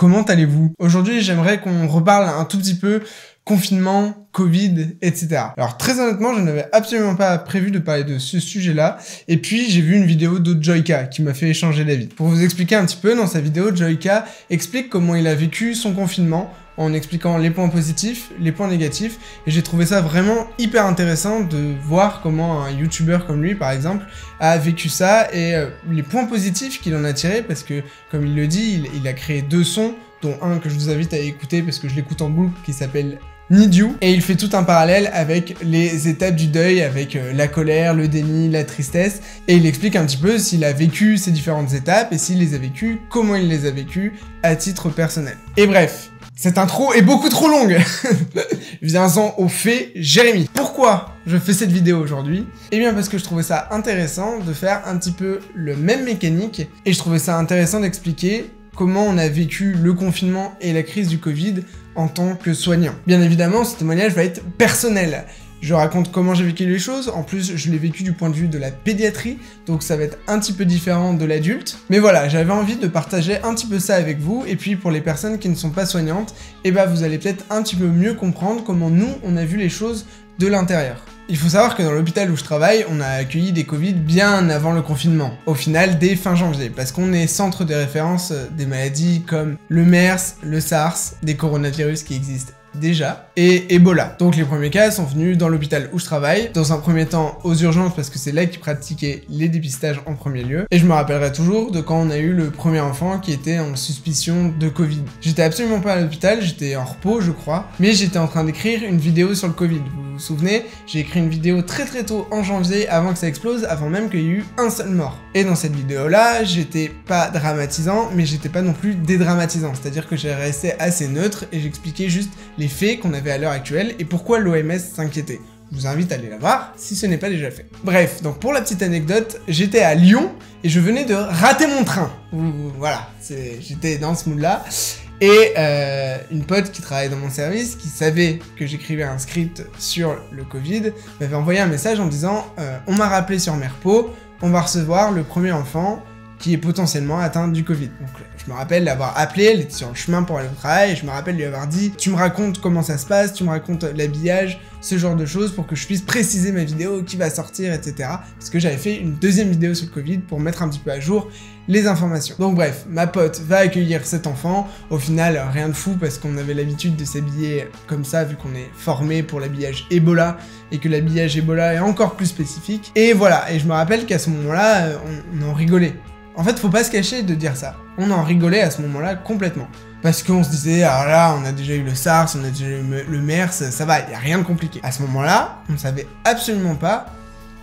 comment allez-vous? Aujourd'hui, j'aimerais qu'on reparle un tout petit peu confinement, Covid, etc. Alors très honnêtement, je n'avais absolument pas prévu de parler de ce sujet-là, et puis j'ai vu une vidéo de Joyka qui m'a fait changer d'avis. Pour vous expliquer un petit peu, dans sa vidéo, Joyka explique comment il a vécu son confinement, en expliquant les points positifs, les points négatifs, et j'ai trouvé ça vraiment hyper intéressant de voir comment un youtubeur comme lui, par exemple, a vécu ça, et les points positifs qu'il en a tirés, parce que, comme il le dit, il a créé 2 sons, dont un que je vous invite à écouter, parce que je l'écoute en boucle, qui s'appelle Need You, et il fait tout un parallèle avec les étapes du deuil, avec la colère, le déni, la tristesse, et il explique un petit peu s'il a vécu ces différentes étapes, et s'il les a vécues, comment il les a vécues, à titre personnel. Et bref, cette intro est beaucoup trop longue. Viens-en au fait, Jérémy. Pourquoi je fais cette vidéo aujourd'hui? Eh bien parce que je trouvais ça intéressant de faire un petit peu le même mécanique, et je trouvais ça intéressant d'expliquer comment on a vécu le confinement et la crise du Covid en tant que soignant. Bien évidemment, ce témoignage va être personnel. Je raconte comment j'ai vécu les choses, en plus je l'ai vécu du point de vue de la pédiatrie, donc ça va être un petit peu différent de l'adulte. Mais voilà, j'avais envie de partager un petit peu ça avec vous, et puis pour les personnes qui ne sont pas soignantes, eh ben vous allez peut-être un petit peu mieux comprendre comment nous, on a vu les choses de l'intérieur. Il faut savoir que dans l'hôpital où je travaille, on a accueilli des Covid bien avant le confinement. Au final, dès fin janvier, parce qu'on est centre de référence des maladies comme le MERS, le SARS, des coronavirus qui existent déjà, et Ebola. Donc les premiers cas sont venus dans l'hôpital où je travaille, dans un premier temps aux urgences parce que c'est là qu'ils pratiquaient les dépistages en premier lieu, et je me rappellerai toujours de quand on a eu le premier enfant qui était en suspicion de Covid. J'étais absolument pas à l'hôpital, j'étais en repos je crois, mais j'étais en train d'écrire une vidéo sur le Covid. Vous vous souvenez, j'ai écrit une vidéo très tôt en janvier avant que ça explose, avant même qu'il y ait eu un seul mort. Et dans cette vidéo là, j'étais pas dramatisant, mais j'étais pas non plus dédramatisant, c'est-à-dire que j'ai resté assez neutre et j'expliquais juste les faits qu'on avait à l'heure actuelle et pourquoi l'OMS s'inquiétait. Je vous invite à aller la voir si ce n'est pas déjà fait. Bref, donc pour la petite anecdote, j'étais à Lyon et je venais de rater mon train. Voilà, j'étais dans ce mood-là. Et une pote qui travaille dans mon service, qui savait que j'écrivais un script sur le Covid, m'avait envoyé un message en disant on m'a rappelé sur Merpo, on va recevoir le premier enfant qui est potentiellement atteint du Covid. Donc je me rappelle l'avoir appelé, elle était sur le chemin pour aller au travail, et je me rappelle lui avoir dit tu me racontes comment ça se passe, tu me racontes l'habillage, ce genre de choses pour que je puisse préciser ma vidéo, qui va sortir, etc. Parce que j'avais fait une deuxième vidéo sur le Covid pour mettre un petit peu à jour les informations. Donc bref, ma pote va accueillir cet enfant, au final rien de fou parce qu'on avait l'habitude de s'habiller comme ça vu qu'on est formé pour l'habillage Ebola, et que l'habillage Ebola est encore plus spécifique. Et voilà, et je me rappelle qu'à ce moment-là, on en rigolait. En fait, faut pas se cacher de dire ça. On en rigolait à ce moment-là complètement. Parce qu'on se disait, ah là, on a déjà eu le SARS, on a déjà eu le MERS, ça va, y a rien de compliqué. À ce moment-là, on savait absolument pas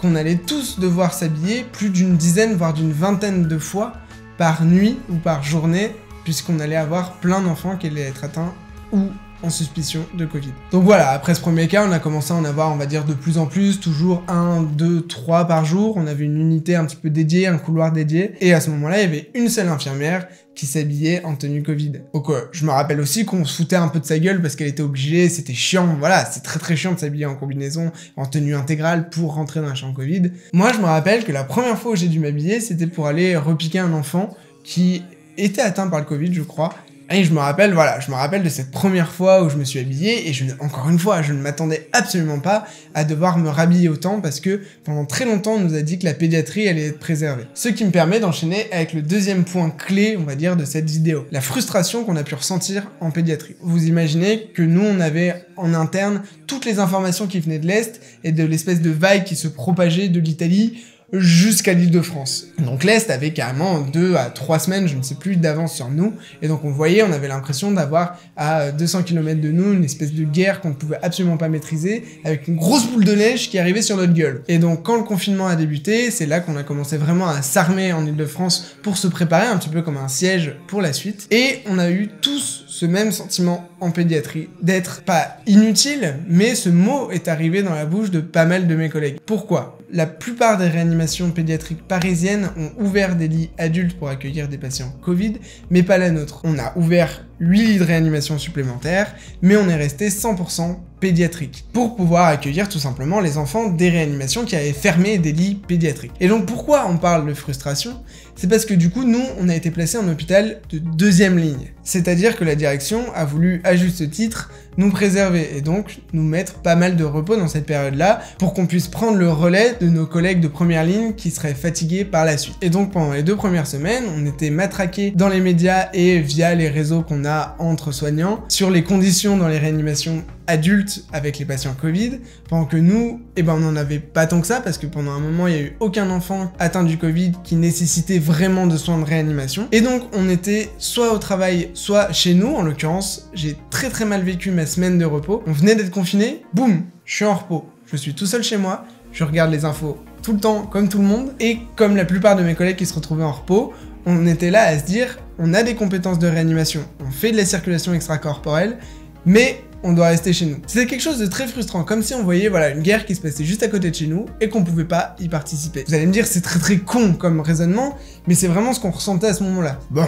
qu'on allait tous devoir s'habiller plus d'une dizaine, voire d'une vingtaine de fois par nuit ou par journée, puisqu'on allait avoir plein d'enfants qui allaient être atteints ou en suspicion de Covid. Donc voilà, après ce premier cas, on a commencé à en avoir, on va dire, de plus en plus, toujours 1, 2, 3 par jour. On avait une unité un petit peu dédiée, un couloir dédié, et à ce moment-là, il y avait une seule infirmière qui s'habillait en tenue Covid. Donc je me rappelle aussi qu'on se foutait un peu de sa gueule parce qu'elle était obligée, c'était chiant, voilà, c'est très chiant de s'habiller en combinaison, en tenue intégrale pour rentrer dans un champ Covid. Moi, je me rappelle que la première fois où j'ai dû m'habiller, c'était pour aller repiquer un enfant qui était atteint par le Covid, je crois. Et je me rappelle, voilà, je me rappelle de cette première fois où je me suis habillé, et encore une fois, je ne m'attendais absolument pas à devoir me rhabiller autant, parce que pendant très longtemps, on nous a dit que la pédiatrie allait être préservée. Ce qui me permet d'enchaîner avec le deuxième point clé, on va dire, de cette vidéo. La frustration qu'on a pu ressentir en pédiatrie. Vous imaginez que nous, on avait en interne toutes les informations qui venaient de l'Est, et de l'espèce de vague qui se propageait de l'Italie jusqu'à l'Île-de-France. Donc l'Est avait carrément 2 à 3 semaines, je ne sais plus, d'avance sur nous, et donc on voyait, on avait l'impression d'avoir à 200 km de nous une espèce de guerre qu'on ne pouvait absolument pas maîtriser, avec une grosse boule de neige qui arrivait sur notre gueule. Et donc quand le confinement a débuté, c'est là qu'on a commencé vraiment à s'armer en Île-de-France pour se préparer un petit peu comme un siège pour la suite, et on a eu tous ce même sentiment en pédiatrie, d'être pas inutile, mais ce mot est arrivé dans la bouche de pas mal de mes collègues. Pourquoi ? La plupart des réanimations pédiatriques parisiennes ont ouvert des lits adultes pour accueillir des patients Covid, mais pas la nôtre. On a ouvert 8 lits de réanimation supplémentaires, mais on est resté 100% pédiatrique, pour pouvoir accueillir tout simplement les enfants des réanimations qui avaient fermé des lits pédiatriques. Et donc pourquoi on parle de frustration? C'est parce que du coup, nous, on a été placés en hôpital de deuxième ligne. C'est-à-dire que la direction a voulu, à juste titre, nous préserver et donc nous mettre pas mal de repos dans cette période-là pour qu'on puisse prendre le relais de nos collègues de première ligne qui seraient fatigués par la suite. Et donc pendant les 2 premières semaines, on était matraqués dans les médias et via les réseaux qu'on a entre soignants sur les conditions dans les réanimations adultes avec les patients Covid, pendant que nous, on n'en avait pas tant que ça, parce que pendant un moment, il n'y a eu aucun enfant atteint du Covid qui nécessitait vraiment de soins de réanimation. Et donc, on était soit au travail, soit chez nous. En l'occurrence, j'ai très mal vécu ma semaine de repos. On venait d'être confiné, boum, je suis en repos. Je suis tout seul chez moi, je regarde les infos tout le temps, comme tout le monde, et comme la plupart de mes collègues qui se retrouvaient en repos, on était là à se dire, on a des compétences de réanimation, on fait de la circulation extracorporelle, mais on doit rester chez nous. C'était quelque chose de très frustrant, comme si on voyait une guerre qui se passait juste à côté de chez nous et qu'on pouvait pas y participer. Vous allez me dire, c'est très con comme raisonnement, mais c'est vraiment ce qu'on ressentait à ce moment-là. Bon,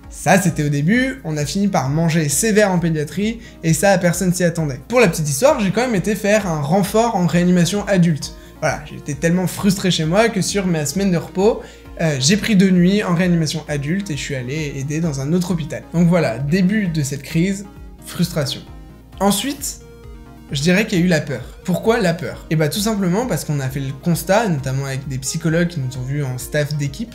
ça c'était au début, on a fini par manger sévère en pédiatrie, et ça personne s'y attendait. Pour la petite histoire, j'ai quand même été faire un renfort en réanimation adulte. Voilà, j'étais tellement frustré chez moi que sur ma semaine de repos, j'ai pris 2 nuits en réanimation adulte et je suis allé aider dans un autre hôpital. Donc voilà, début de cette crise, frustration. Ensuite, je dirais qu'il y a eu la peur. Pourquoi la peur? Tout simplement parce qu'on a fait le constat, notamment avec des psychologues qui nous ont vus en staff d'équipe,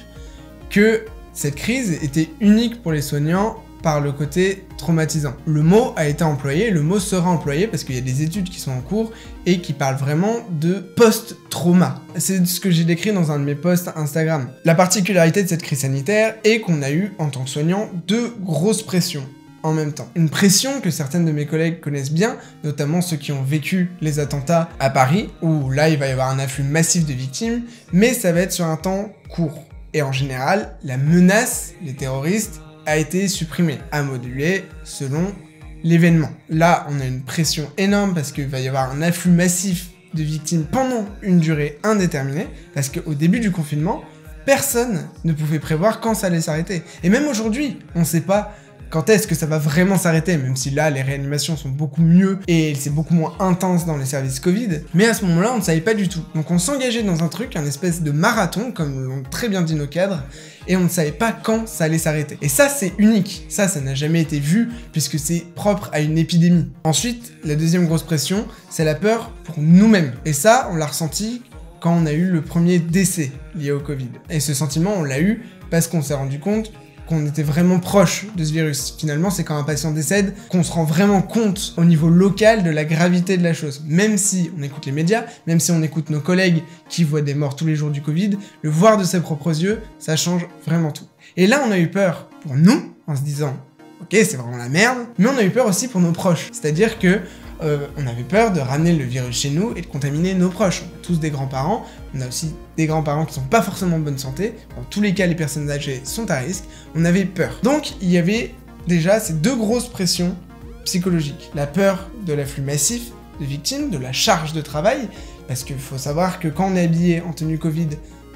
que cette crise était unique pour les soignants par le côté traumatisant. Le mot a été employé, le mot sera employé parce qu'il y a des études qui sont en cours et qui parlent vraiment de post-trauma. C'est ce que j'ai décrit dans un de mes posts Instagram. La particularité de cette crise sanitaire est qu'on a eu, en tant que soignant, 2 grosses pressions en même temps. Une pression que certaines de mes collègues connaissent bien, notamment ceux qui ont vécu les attentats à Paris, où là il va y avoir un afflux massif de victimes, mais ça va être sur un temps court. Et en général, la menace, les terroristes, a été supprimée, à moduler selon l'événement. Là, on a une pression énorme parce qu'il va y avoir un afflux massif de victimes pendant une durée indéterminée, parce qu'au début du confinement, personne ne pouvait prévoir quand ça allait s'arrêter. Et même aujourd'hui, on ne sait pas quand est-ce que ça va vraiment s'arrêter, même si là, les réanimations sont beaucoup mieux et c'est beaucoup moins intense dans les services Covid. Mais à ce moment-là, on ne savait pas du tout. Donc on s'engageait dans un truc, un espèce de marathon, comme l'ont très bien dit nos cadres, et on ne savait pas quand ça allait s'arrêter. Et ça, c'est unique. Ça n'a jamais été vu, puisque c'est propre à une épidémie. Ensuite, la deuxième grosse pression, c'est la peur pour nous-mêmes. Et ça, on l'a ressenti quand on a eu le premier décès lié au Covid. Et ce sentiment, on l'a eu parce qu'on s'est rendu compte qu'on était vraiment proche de ce virus. Finalement, c'est quand un patient décède qu'on se rend vraiment compte au niveau local de la gravité de la chose. Même si on écoute les médias, même si on écoute nos collègues qui voient des morts tous les jours du Covid, le voir de ses propres yeux, ça change vraiment tout. Et là, on a eu peur pour nous, en se disant « Ok, c'est vraiment la merde », mais on a eu peur aussi pour nos proches. C'est-à-dire que on avait peur de ramener le virus chez nous et de contaminer nos proches. On a tous des grands-parents, on a aussi des grands-parents qui sont pas forcément en bonne santé. Dans tous les cas, les personnes âgées sont à risque. On avait peur. Donc, il y avait déjà ces 2 grosses pressions psychologiques. La peur de l'afflux massif de victimes, de la charge de travail, parce qu'il faut savoir que quand on est habillé en tenue Covid,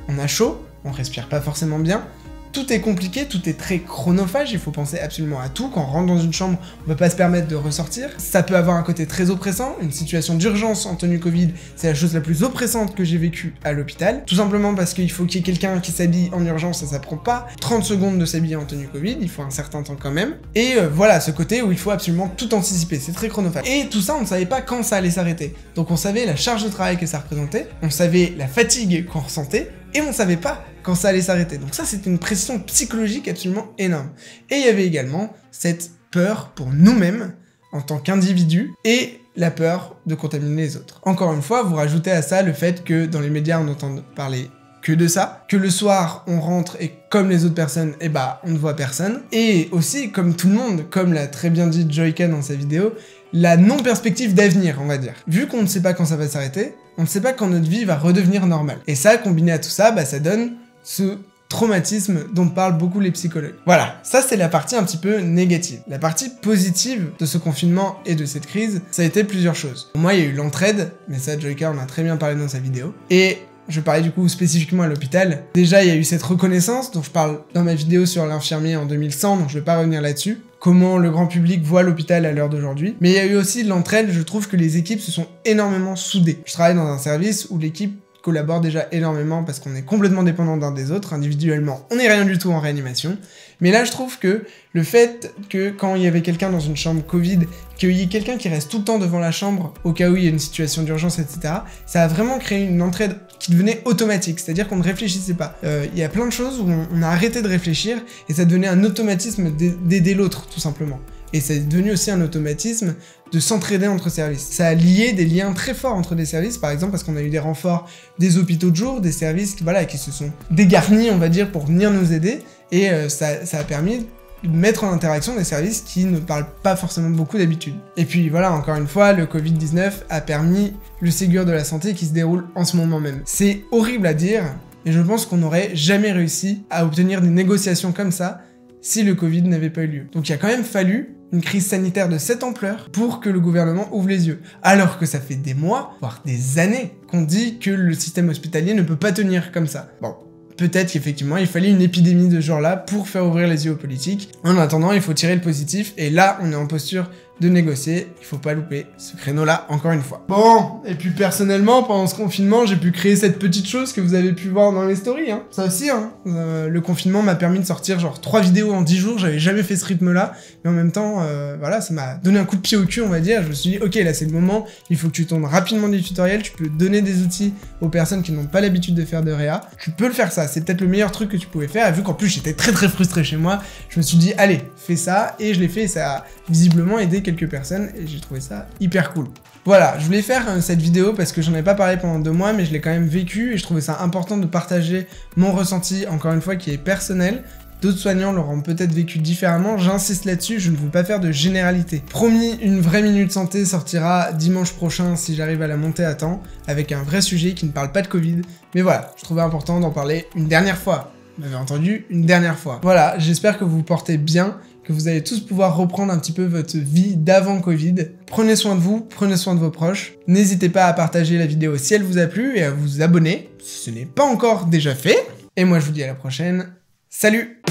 on a chaud, on respire pas forcément bien. Tout est compliqué, tout est très chronophage, il faut penser absolument à tout. Quand on rentre dans une chambre, on ne peut pas se permettre de ressortir. Ça peut avoir un côté très oppressant. Une situation d'urgence en tenue Covid, c'est la chose la plus oppressante que j'ai vécue à l'hôpital. Tout simplement parce qu'il faut qu'il y ait quelqu'un qui s'habille en urgence, ça prend pas 30 secondes de s'habiller en tenue Covid, il faut un certain temps quand même. Et voilà, ce côté où il faut absolument tout anticiper, c'est très chronophage. Et tout ça, on ne savait pas quand ça allait s'arrêter. Donc on savait la charge de travail que ça représentait, on savait la fatigue qu'on ressentait, et on savait pas quand ça allait s'arrêter. Donc ça, c'était une pression psychologique absolument énorme. Et il y avait également cette peur pour nous-mêmes, en tant qu'individus, et la peur de contaminer les autres. Encore une fois, vous rajoutez à ça le fait que dans les médias, on entend parler que de ça, que le soir, on rentre et comme les autres personnes, on ne voit personne. Et aussi, comme tout le monde, comme l'a très bien dit Joyka dans sa vidéo, la non-perspective d'avenir, on va dire. Vu qu'on ne sait pas quand ça va s'arrêter, on ne sait pas quand notre vie va redevenir normale. Et ça, combiné à tout ça, ça donne ce traumatisme dont parlent beaucoup les psychologues. Voilà, ça c'est la partie un petit peu négative. La partie positive de ce confinement et de cette crise, ça a été plusieurs choses. Pour moi, il y a eu l'entraide, mais ça, Joyka en a très bien parlé dans sa vidéo. Et je parlais du coup spécifiquement à l'hôpital. Déjà, il y a eu cette reconnaissance dont je parle dans ma vidéo sur l'infirmier en 2100, donc je vais pas revenir là-dessus. comment le grand public voit l'hôpital à l'heure d'aujourd'hui. Mais il y a eu aussi de l'entraide, je trouve que les équipes se sont énormément soudées. Je travaille dans un service où l'équipe collabore déjà énormément parce qu'on est complètement dépendant d'un des autres, individuellement on n'est rien du tout en réanimation, mais là je trouve que le fait que quand il y avait quelqu'un dans une chambre Covid, qu'il y ait quelqu'un qui reste tout le temps devant la chambre au cas où il y a une situation d'urgence, etc., ça a vraiment créé une entraide qui devenait automatique, c'est-à-dire qu'on ne réfléchissait pas. Il y a plein de choses où on a arrêté de réfléchir et ça devenait un automatisme d'aider l'autre, tout simplement. Et c'est devenu aussi un automatisme de s'entraider entre services. Ça a lié des liens très forts entre des services, par exemple parce qu'on a eu des renforts des hôpitaux de jour, des services qui se sont dégarnis, on va dire, pour venir nous aider, et ça a permis de mettre en interaction des services qui ne parlent pas forcément beaucoup d'habitude. Et puis voilà, encore une fois, le Covid-19 a permis le Ségur de la santé qui se déroule en ce moment même. C'est horrible à dire, mais je pense qu'on n'aurait jamais réussi à obtenir des négociations comme ça si le Covid n'avait pas eu lieu. Donc il a quand même fallu une crise sanitaire de cette ampleur pour que le gouvernement ouvre les yeux. Alors que ça fait des mois, voire des années, qu'on dit que le système hospitalier ne peut pas tenir comme ça. Bon, peut-être qu'effectivement il fallait une épidémie de ce genre-là pour faire ouvrir les yeux aux politiques. En attendant, il faut tirer le positif, et là on est en posture de négocier, il faut pas louper ce créneau-là encore une fois. Bon, et puis personnellement, pendant ce confinement, j'ai pu créer cette petite chose que vous avez pu voir dans les stories, hein. Ça aussi, hein. Le confinement m'a permis de sortir genre 3 vidéos en 10 jours, j'avais jamais fait ce rythme-là, mais en même temps, voilà, ça m'a donné un coup de pied au cul, on va dire. Je me suis dit, ok, là c'est le moment, il faut que tu tournes rapidement des tutoriels, tu peux donner des outils aux personnes qui n'ont pas l'habitude de faire de réa, tu peux le faire ça, c'est peut-être le meilleur truc que tu pouvais faire, et vu qu'en plus j'étais très frustré chez moi, je me suis dit, allez, fais ça, et je l'ai fait, et ça a visiblement aidé quelques personnes, et j'ai trouvé ça hyper cool. Voilà, je voulais faire cette vidéo parce que j'en ai pas parlé pendant 2 mois, mais je l'ai quand même vécu, et je trouvais ça important de partager mon ressenti, encore une fois, qui est personnel. D'autres soignants l'auront peut-être vécu différemment, j'insiste là-dessus, je ne veux pas faire de généralité. Promis, une vraie Minute Santé sortira dimanche prochain si j'arrive à la monter à temps, avec un vrai sujet qui ne parle pas de Covid, mais voilà, je trouvais important d'en parler une dernière fois. Vous m'avez entendu, une dernière fois. Voilà, j'espère que vous vous portez bien, que vous allez tous pouvoir reprendre un petit peu votre vie d'avant Covid. Prenez soin de vous, prenez soin de vos proches. N'hésitez pas à partager la vidéo si elle vous a plu et à vous abonner si ce n'est pas encore déjà fait. Et moi je vous dis à la prochaine. Salut!